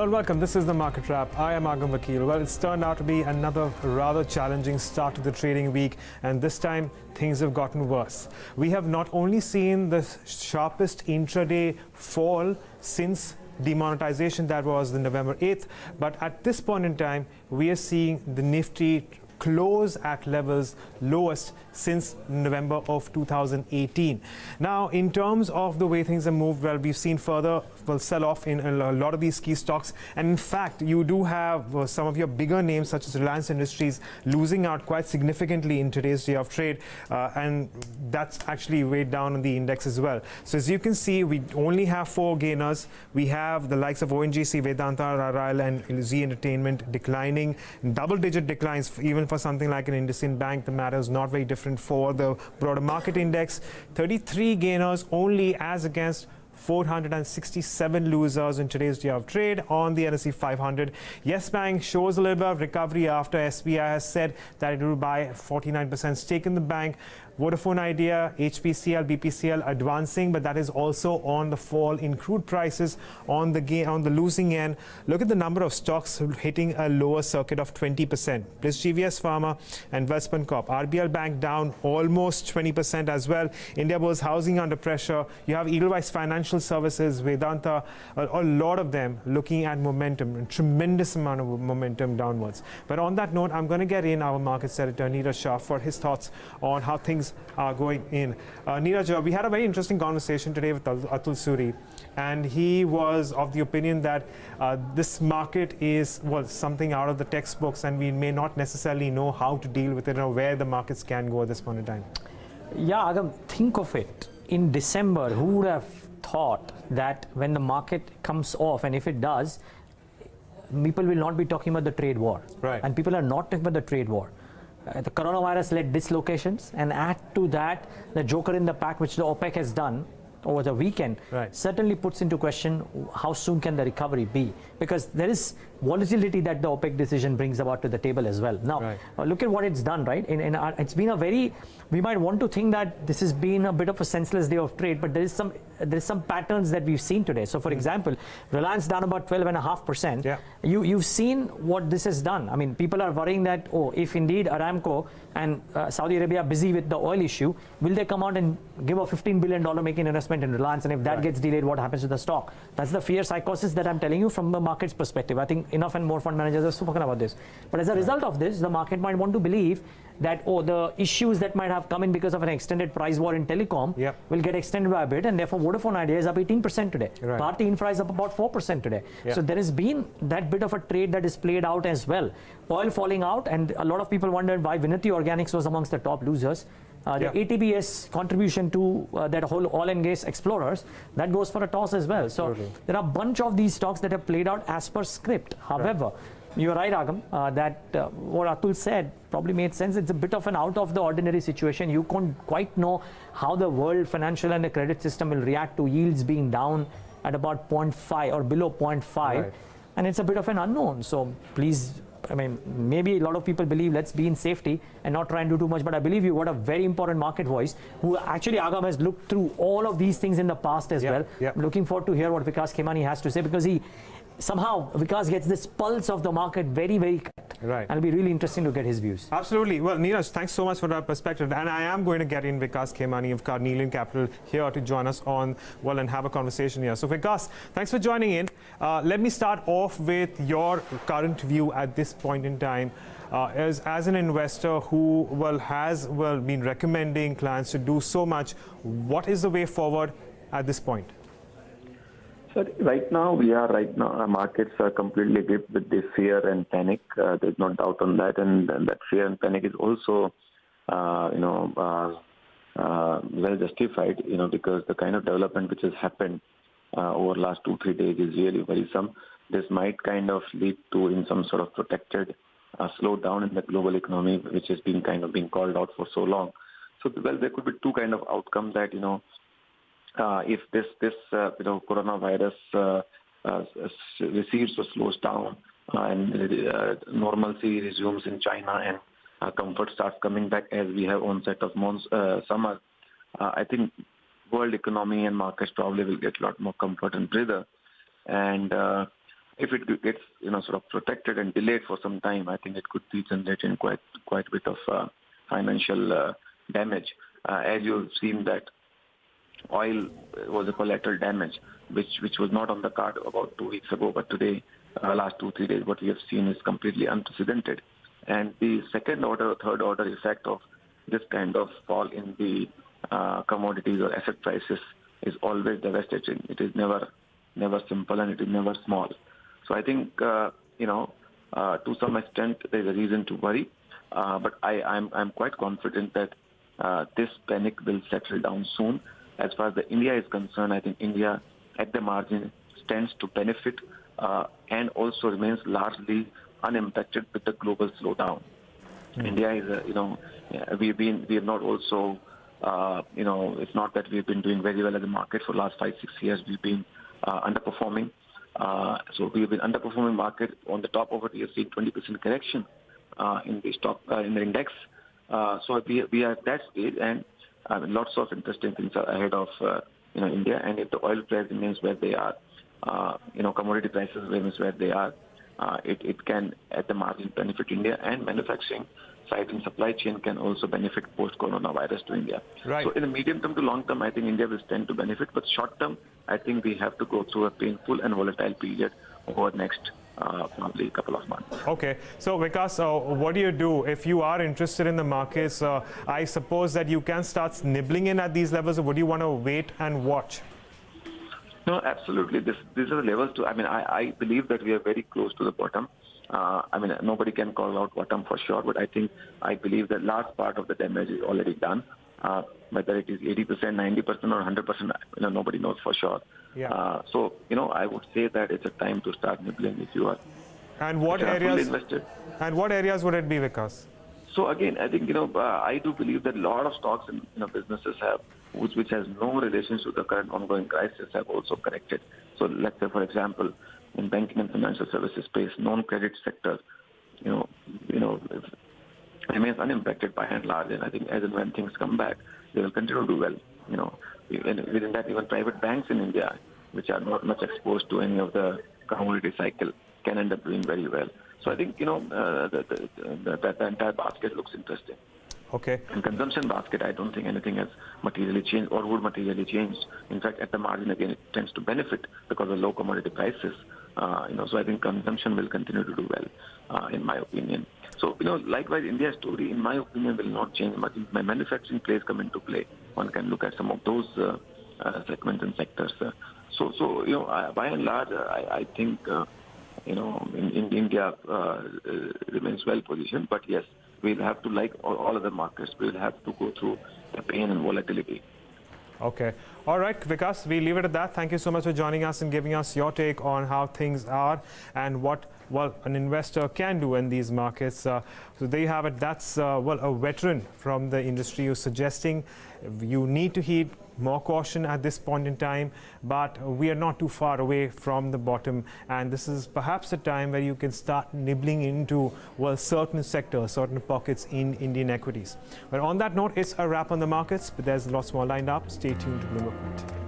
Hello and welcome. This is the Market Wrap. I am Agam Vakil. Well, it's turned out to be another rather challenging start to the trading week, and this time things have gotten worse. We have not only seen the sharpest intraday fall since demonetization, that was the November 8th, but at this point in time, we are seeing the Nifty close at levels lowest since November of 2018. Now, in terms of the way things have moved, well, we've seen further sell-off in a lot of these key stocks. And in fact, you do have some of your bigger names, such as Reliance Industries, losing out quite significantly in today's day of trade. And that's actually weighed down on the index as well. So as you can see, we only have 4 gainers. We have the likes of ONGC, Vedanta, Roiled, and Z Entertainment declining, double-digit declines, even for something like an IndusInd Bank. The matter is not very different for the broader market index. 33 gainers only, as against 467 losers in today's day of trade on the NSE 500. Yes Bank shows a little bit of recovery after SBI has said that it will buy 49% stake in the bank. Vodafone Idea, HPCL, BPCL advancing, but that is also on the fall in crude prices on the losing end. Look at the number of stocks hitting a lower circuit of 20%. Plus GVS Pharma and Welspun Corp. RBL Bank down almost 20% as well. Indiabulls Housing under pressure. You have Edelweiss Financial Services, Vedanta, a lot of them looking at momentum, a tremendous amount of momentum downwards. But on that note, I'm going to get in our markets editor, Neeraj Shah, for his thoughts on how things are going in. Neeraj, we had a very interesting conversation today with Atul Suri, and he was of the opinion that this market is, well, something out of the textbooks, and we may not necessarily know how to deal with it or where the markets can go at this point in time. Yeah, Agam, think of it. In December, who would have thought that when the market comes off, and if it does, people will not be talking about the trade war. Right. And people are not talking about the trade war. The coronavirus led dislocations, and add to that the joker in the pack, which the OPEC has done over the weekend, certainly puts into question how soon can the recovery be, because there is volatility that the OPEC decision brings about to the table as well. Now, look at what it's done, right? It's been a very, we might want to think that this has been a bit of a senseless day of trade, but there is some patterns that we've seen today. So, for example, Reliance down about 12.5%. Yeah. You've seen what this has done. I mean, people are worrying that, oh, if indeed Aramco and Saudi Arabia are busy with the oil issue, will they come out and give a $15 billion making investment in Reliance? And if that gets delayed, what happens to the stock? That's the fear psychosis that I'm telling you from the market's perspective. I think enough and more fund managers have spoken about this. But as a result of this, the market might want to believe that, oh, the issues that might have come in because of an extended price war in telecom will get extended by a bit, and therefore Vodafone Idea is up 18% today. Bharti Infra is up about 4% today. So there has been that bit of a trade that is played out as well. Oil falling out, and a lot of people wondered why Vinati Organics was amongst the top losers. The ATBS contribution to that whole oil and gas explorers, that goes for a toss as well. So there are a bunch of these stocks that have played out as per script. However, you're right, Agam, that what Atul said probably made sense. It's a bit of an out of the ordinary situation. You can't quite know how the world financial and the credit system will react to yields being down at about 0.5 or below 0.5. And it's a bit of an unknown. So please, I mean, maybe a lot of people believe let's be in safety and not try and do too much. But I believe you got a very important market voice who actually, Agam, has looked through all of these things in the past as well. I'm looking forward to hear what Vikas Khemani has to say, because somehow Vikas gets this pulse of the market very, very correct. And it'll be really interesting to get his views. Absolutely. Well, Neeraj, thanks so much for that perspective. And I am going to get in Vikas Khemani of Carnelian Capital here to join us on, well, and have a conversation here. So Vikas, thanks for joining in. Let me start off with your current view at this point in time. As an investor who has been recommending clients to do so much, what is the way forward at this point? So right now, our markets are completely gripped with this fear and panic. There's no doubt on that. And that fear and panic is also, well justified, because the kind of development which has happened over the last 2-3 days is really worrisome. This might kind of lead to in some sort of protected slowdown in the global economy, which has been kind of being called out for so long. So, well, there could be two kind of outcomes that, if this coronavirus recedes or slows down and normalcy resumes in China and comfort starts coming back as we have onset of summer, I think world economy and markets probably will get a lot more comfort and breather. And if it gets sort of protected and delayed for some time, I think it could be generating quite a bit of financial damage. As you've seen that oil was a collateral damage, which was not on the card about 2 weeks ago, but today, last 2-3 days, what we have seen is completely unprecedented. And the second order or third order effect of this kind of fall in the commodities or asset prices is always devastating. It is never simple, and it is never small. So I think, to some extent, there's a reason to worry. But I'm quite confident that this panic will settle down soon. As far as India is concerned, I think India, at the margin, stands to benefit and also remains largely unimpacted with the global slowdown. India is, we have not also, it's not that we've been doing very well as a market for the last 5-6 years. We've been underperforming. So we've been underperforming market. On the top of it, we have seen 20% correction in the stock in the index. So we are at that stage, and lots of interesting things are ahead of India. And if the oil price remains where they are, commodity prices remains where they are, it can at the margin benefit India, and manufacturing side and supply chain can also benefit post-coronavirus to India. Right. So in the medium term to long term, I think India will stand to benefit. But short term, I think we have to go through a painful and volatile period over the next probably a couple of months. Okay. So Vikas, what do you do if you are interested in the markets? I suppose that you can start nibbling in at these levels, or would you want to wait and watch? No, absolutely. These are the levels to. I mean, I believe that we are very close to the bottom. Nobody can call out bottom for sure, but I believe that large part of the damage is already done. Whether it is 80%, 90%, or 100%, nobody knows for sure. Yeah. So I would say that it's a time to start nibbling if you are. And what areas? And what areas would it be, Vikas? So again, I think I do believe that a lot of stocks and businesses which has no relation to the current ongoing crisis have also corrected. So let's say, for example, in banking and financial services space, non-credit sector, remains unimpacted by and large. And I think as and when things come back, they will continue to do well. And within that, even private banks in India, which are not much exposed to any of the commodity cycle, can end up doing very well. So I think the entire basket looks interesting. Okay. And consumption basket, I don't think anything has materially changed or would materially change. In fact, at the margin, again, it tends to benefit because of low commodity prices. So I think consumption will continue to do well, in my opinion. So, likewise, India's story, in my opinion, will not change much. My manufacturing plays come into play. One can look at some of those segments and sectors. So by and large, I think, in India remains well positioned. But yes, we'll have to, like all other markets, we'll have to go through the pain and volatility. Okay. All right, Vikas, we leave it at that. Thank you so much for joining us and giving us your take on how things are and what an investor can do in these markets. So there you have it. That's a veteran from the industry who's suggesting you need to heed more caution at this point in time, but we are not too far away from the bottom, and this is perhaps a time where you can start nibbling into certain sectors, certain pockets in Indian equities. But on that note, it's a wrap on the markets, but there's lots more lined up. Stay tuned to BloombergQuint.